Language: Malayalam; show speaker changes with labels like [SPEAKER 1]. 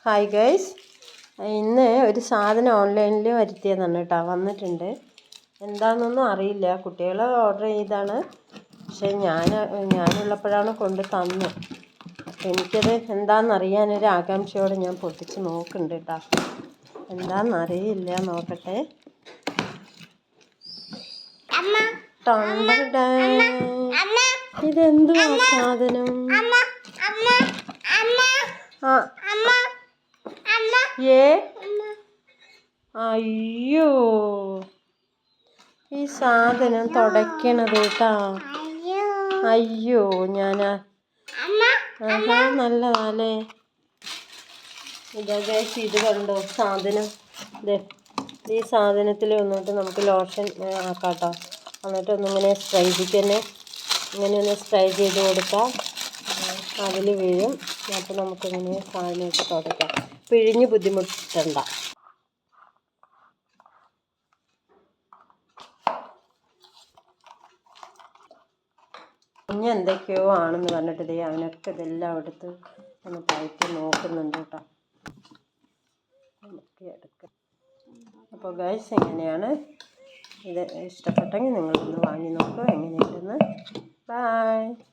[SPEAKER 1] ഹായ് ഗൈസ്, ഇന്ന് ഒരു സാധനം ഓൺലൈനിൽ വരുത്തിയതാണ് കേട്ടോ. വന്നിട്ടുണ്ട്. എന്താണെന്നൊന്നും അറിയില്ല. കുട്ടികൾ ഓർഡർ ചെയ്താണ്. പക്ഷേ ഞാനുള്ളപ്പോഴാണ് കൊണ്ട് തന്നു. എനിക്കത് എന്താണെന്നറിയാനൊരു ആകാംക്ഷയോടെ ഞാൻ പൊട്ടിച്ച് നോക്കുന്നുണ്ട് കേട്ടോ. എന്താണെന്നറിയില്ല, നോക്കട്ടെ. ഇതെന്തുവാ സാധനം? അയ്യോ, ഈ സാധനം തുടയ്ക്കണത് കേട്ടാ. അയ്യോ, നല്ലതാല്ലേ. ഇതൊക്കെ ഇത് കണ്ടോ സാധനം. ഈ സാധനത്തിൽ വന്നിട്ട് നമുക്ക് ലോഷൻ ആക്കാട്ടോ. എന്നിട്ട് ഒന്നിങ്ങനെ ഇങ്ങനെ ഒന്ന് സ്പ്രേ ചെയ്ത് കൊടുക്കാം. അതിൽ വീഴും. അപ്പോൾ നമുക്കിങ്ങനെ സാധനമൊക്കെ തുടയ്ക്കാം. പിഴിഞ്ഞ് ബുദ്ധിമുട്ടണ്ട. ഇനി എന്തൊക്കെയോ ആണെന്ന് പറഞ്ഞിട്ട് അവനൊക്കെ ഇതെല്ലാം എടുത്ത് ഒന്ന് പയറ്റി നോക്കുന്നുണ്ട് കേട്ടോ. നമുക്ക് എടുക്കാം. അപ്പോൾ ഗൈസ്, എങ്ങനെയാണ് ഇത്? ഇഷ്ടപ്പെട്ടെങ്കിൽ നിങ്ങളൊന്ന് വാങ്ങി നോക്കുക എങ്ങനെയുണ്ടെന്ന്. ബൈ.